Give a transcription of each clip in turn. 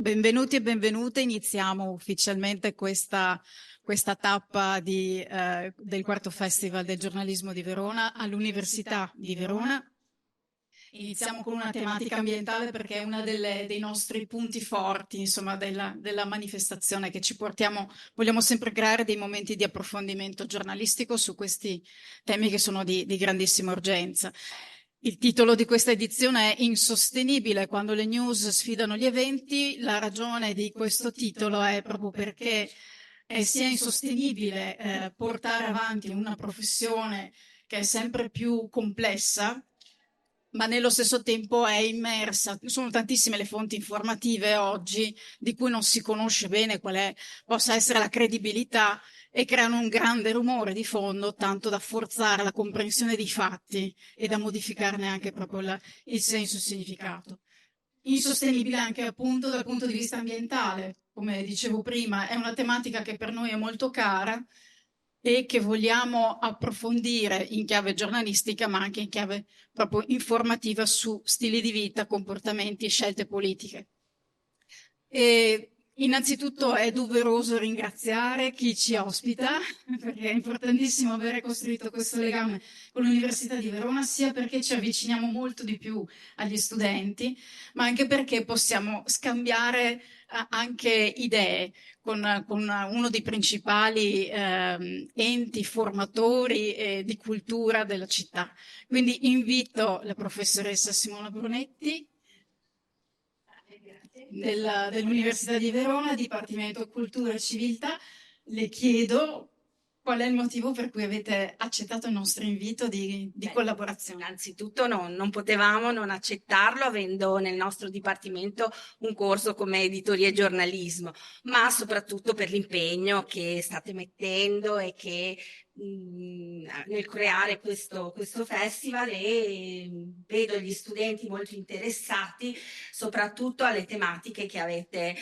Benvenuti e benvenute, iniziamo ufficialmente questa tappa del quarto Festival del giornalismo di Verona all'Università di Verona. Iniziamo con una tematica ambientale perché è uno dei nostri punti forti, insomma, della manifestazione che vogliamo sempre creare dei momenti di approfondimento giornalistico su questi temi che sono di grandissima urgenza. Il titolo di questa edizione è Insostenibile quando le news sfidano gli eventi. La ragione di questo titolo è proprio perché sia insostenibile portare avanti una professione che è sempre più complessa, ma nello stesso tempo è immersa. Sono tantissime le fonti informative oggi di cui non si conosce bene possa essere la credibilità e creano un grande rumore di fondo, tanto da forzare la comprensione dei fatti e da modificarne anche proprio il senso e il significato. Insostenibile anche appunto dal punto di vista ambientale, come dicevo prima, è una tematica che per noi è molto cara e che vogliamo approfondire in chiave giornalistica, ma anche in chiave proprio informativa su stili di vita, comportamenti e scelte politiche. E innanzitutto è doveroso ringraziare chi ci ospita, perché è importantissimo avere costruito questo legame con l'Università di Verona, sia perché ci avviciniamo molto di più agli studenti, ma anche perché possiamo scambiare anche idee con uno dei principali enti formatori di cultura della città. Quindi invito la professoressa Simona Brunetti dell'Università di Verona, Dipartimento Cultura e Civiltà. Le chiedo qual è il motivo per cui avete accettato il nostro invito di collaborazione. Innanzitutto non potevamo non accettarlo avendo nel nostro dipartimento un corso come editoria e giornalismo, ma soprattutto per l'impegno che state mettendo e che nel creare questo festival, e vedo gli studenti molto interessati soprattutto alle tematiche che avete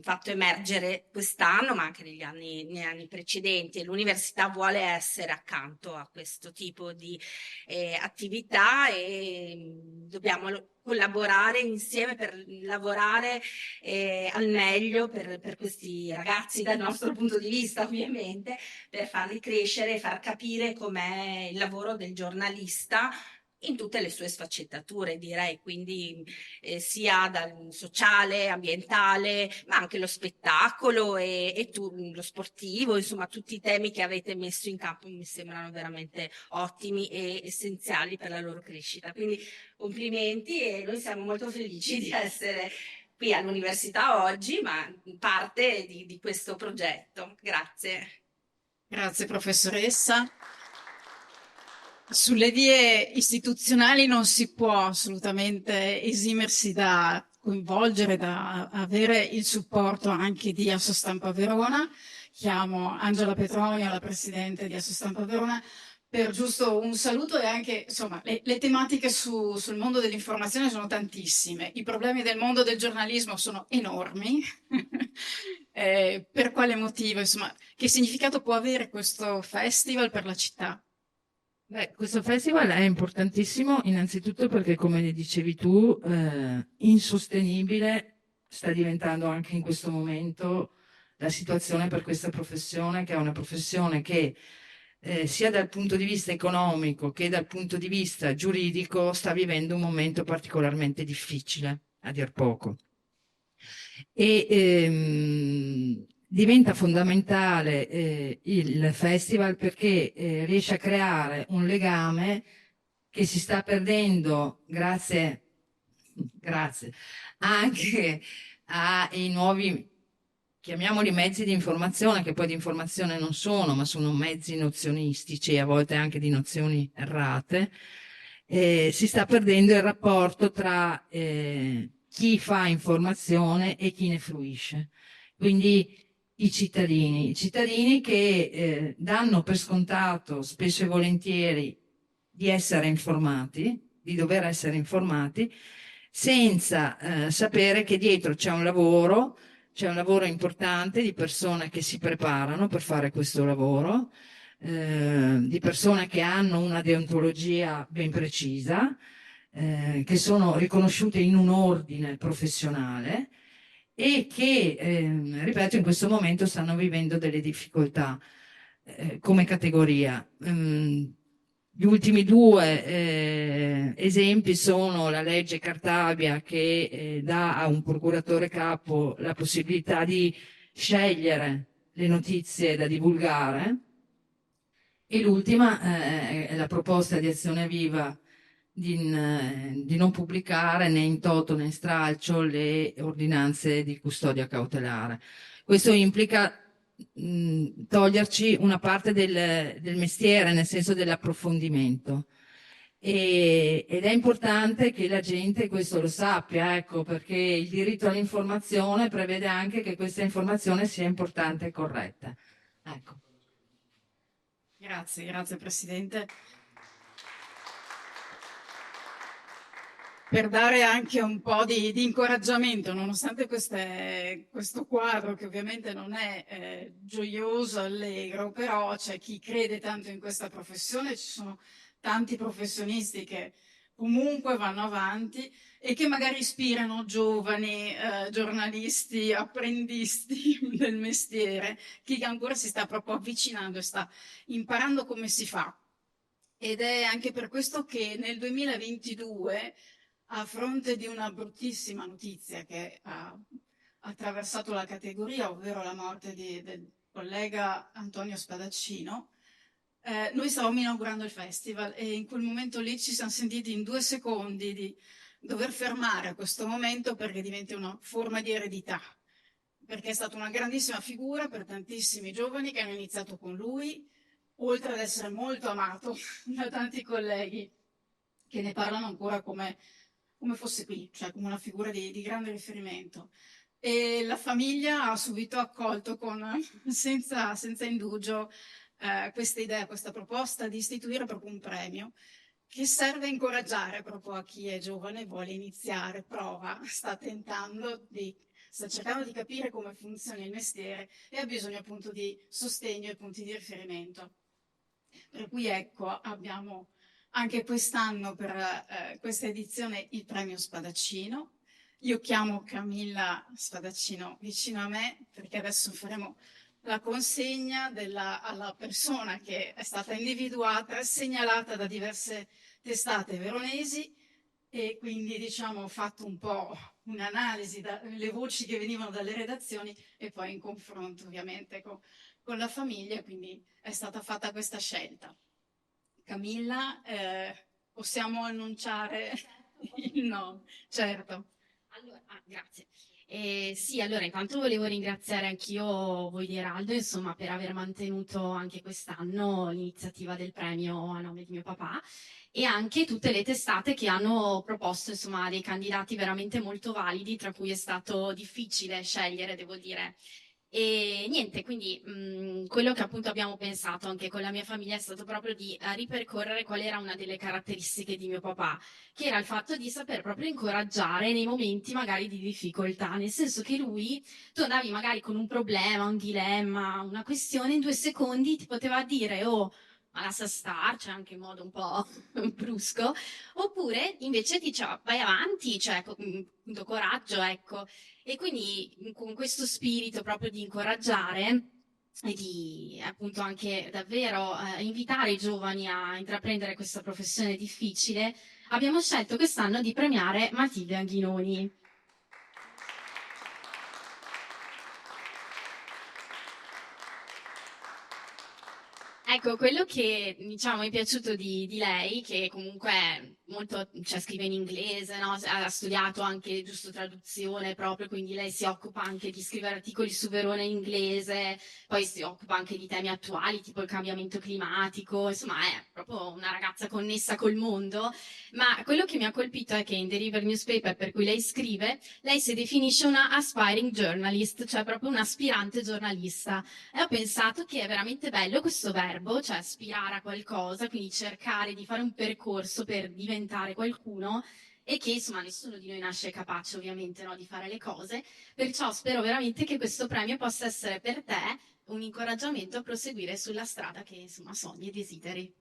fatto emergere quest'anno, ma anche negli anni precedenti, e l'università vuole essere accanto a questo tipo di attività, e dobbiamo collaborare insieme per lavorare al meglio per questi ragazzi, dal nostro punto di vista ovviamente, per farli crescere e far capire com'è il lavoro del giornalista in tutte le sue sfaccettature, direi, quindi sia dal sociale, ambientale, ma anche lo spettacolo lo sportivo, insomma tutti i temi che avete messo in campo mi sembrano veramente ottimi e essenziali per la loro crescita. Quindi complimenti, e noi siamo molto felici di essere qui all'università oggi, ma parte di questo progetto. Grazie. Grazie professoressa. Sulle vie istituzionali non si può assolutamente esimersi da coinvolgere, da avere il supporto anche di Assostampa Verona. Chiamo Angela Petronio, la presidente di Assostampa Verona, per giusto un saluto. E anche, insomma, le tematiche sul mondo dell'informazione sono tantissime, i problemi del mondo del giornalismo sono enormi. Per quale motivo, insomma, che significato può avere questo festival per la città? Beh, questo festival è importantissimo innanzitutto perché, come dicevi tu, insostenibile sta diventando anche in questo momento la situazione per questa professione, che è una professione che sia dal punto di vista economico che dal punto di vista giuridico sta vivendo un momento particolarmente difficile, a dir poco. E diventa fondamentale il festival perché riesce a creare un legame che si sta perdendo grazie anche ai nuovi, chiamiamoli mezzi di informazione, che poi di informazione non sono, ma sono mezzi nozionistici e a volte anche di nozioni errate. Si sta perdendo il rapporto tra chi fa informazione e chi ne fruisce. Quindi i cittadini che danno per scontato spesso e volentieri di essere informati, di dover essere informati, senza sapere che dietro c'è un lavoro importante di persone che si preparano per fare questo lavoro, di persone che hanno una deontologia ben precisa, che sono riconosciute in un ordine professionale e che, ripeto, in questo momento stanno vivendo delle difficoltà come categoria. Gli ultimi due esempi sono la legge Cartabia, che dà a un procuratore capo la possibilità di scegliere le notizie da divulgare, e l'ultima è la proposta di Azione Viva di non pubblicare né in toto né in stralcio le ordinanze di custodia cautelare. Questo implica toglierci una parte del mestiere, nel senso dell'approfondimento. Ed è importante che la gente questo lo sappia, ecco, perché il diritto all'informazione prevede anche che questa informazione sia importante e corretta. Ecco. Grazie Presidente. Per dare anche un po' di incoraggiamento, nonostante questo quadro che ovviamente non è gioioso, allegro, però c'è chi crede tanto in questa professione, ci sono tanti professionisti che comunque vanno avanti e che magari ispirano giovani giornalisti, apprendisti del mestiere, chi ancora si sta proprio avvicinando e sta imparando come si fa. Ed è anche per questo che nel 2022, a fronte di una bruttissima notizia che ha attraversato la categoria, ovvero la morte del collega Antonio Spadaccino, noi stavamo inaugurando il festival e in quel momento lì ci siamo sentiti in 2 secondi di dover fermare questo momento perché diventa una forma di eredità, perché è stata una grandissima figura per tantissimi giovani che hanno iniziato con lui, oltre ad essere molto amato da tanti colleghi che ne parlano ancora come fosse qui, cioè come una figura di grande riferimento. E la famiglia ha subito accolto senza indugio questa idea, questa proposta di istituire proprio un premio che serve a incoraggiare proprio a chi è giovane, vuole iniziare, prova, sta tentando, sta cercando di capire come funziona il mestiere e ha bisogno appunto di sostegno e punti di riferimento. Per cui ecco, abbiamo anche quest'anno per questa edizione il premio Spadaccino. Io chiamo Camilla Spadaccino vicino a me perché adesso faremo la consegna alla persona che è stata individuata, segnalata da diverse testate veronesi e quindi diciamo ho fatto un po' un'analisi delle voci che venivano dalle redazioni e poi in confronto ovviamente con la famiglia, quindi è stata fatta questa scelta. Camilla, possiamo annunciare il no? Certo. Allora, grazie. Sì, allora intanto volevo ringraziare anch'io voi di Eraldo, insomma, per aver mantenuto anche quest'anno l'iniziativa del premio a nome di mio papà e anche tutte le testate che hanno proposto, insomma, dei candidati veramente molto validi, tra cui è stato difficile scegliere, devo dire. E niente, quindi quello che appunto abbiamo pensato anche con la mia famiglia è stato proprio di ripercorrere qual era una delle caratteristiche di mio papà, che era il fatto di saper proprio incoraggiare nei momenti magari di difficoltà, nel senso che lui, tu andavi magari con un problema, un dilemma, una questione, in 2 secondi ti poteva dire oh, ma lascia star, cioè anche in modo un po' brusco, oppure invece ti diceva vai avanti, cioè appunto coraggio, ecco. E quindi con questo spirito proprio di incoraggiare e di appunto anche davvero invitare i giovani a intraprendere questa professione difficile, abbiamo scelto quest'anno di premiare Matilde Anghinoni. Ecco, quello che diciamo mi è piaciuto di lei, che comunque è molto, cioè, scrive in inglese, no? Ha studiato anche giusto traduzione proprio, quindi lei si occupa anche di scrivere articoli su Verona in inglese, poi si occupa anche di temi attuali, tipo il cambiamento climatico, insomma è proprio una ragazza connessa col mondo, ma quello che mi ha colpito è che in The River Newspaper, per cui lei scrive, lei si definisce una aspiring journalist, cioè proprio un aspirante giornalista. E ho pensato che è veramente bello questo verbo, cioè aspirare a qualcosa, quindi cercare di fare un percorso per diventare qualcuno e che insomma nessuno di noi nasce capace ovviamente, no, di fare le cose, perciò spero veramente che questo premio possa essere per te un incoraggiamento a proseguire sulla strada che insomma sogni e desideri.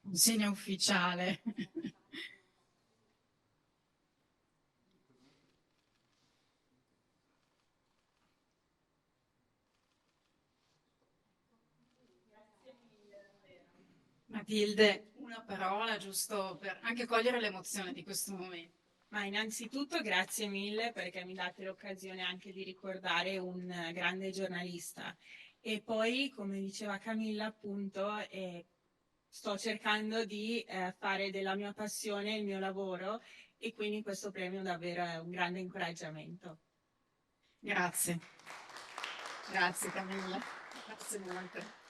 Un segno ufficiale. Matilde, una parola giusto per anche cogliere l'emozione di questo momento. Ma innanzitutto grazie mille perché mi date l'occasione anche di ricordare un grande giornalista. E poi, come diceva Camilla, appunto, sto cercando di fare della mia passione il mio lavoro e quindi questo premio davvero è un grande incoraggiamento. Grazie. Grazie Camilla. Grazie molto.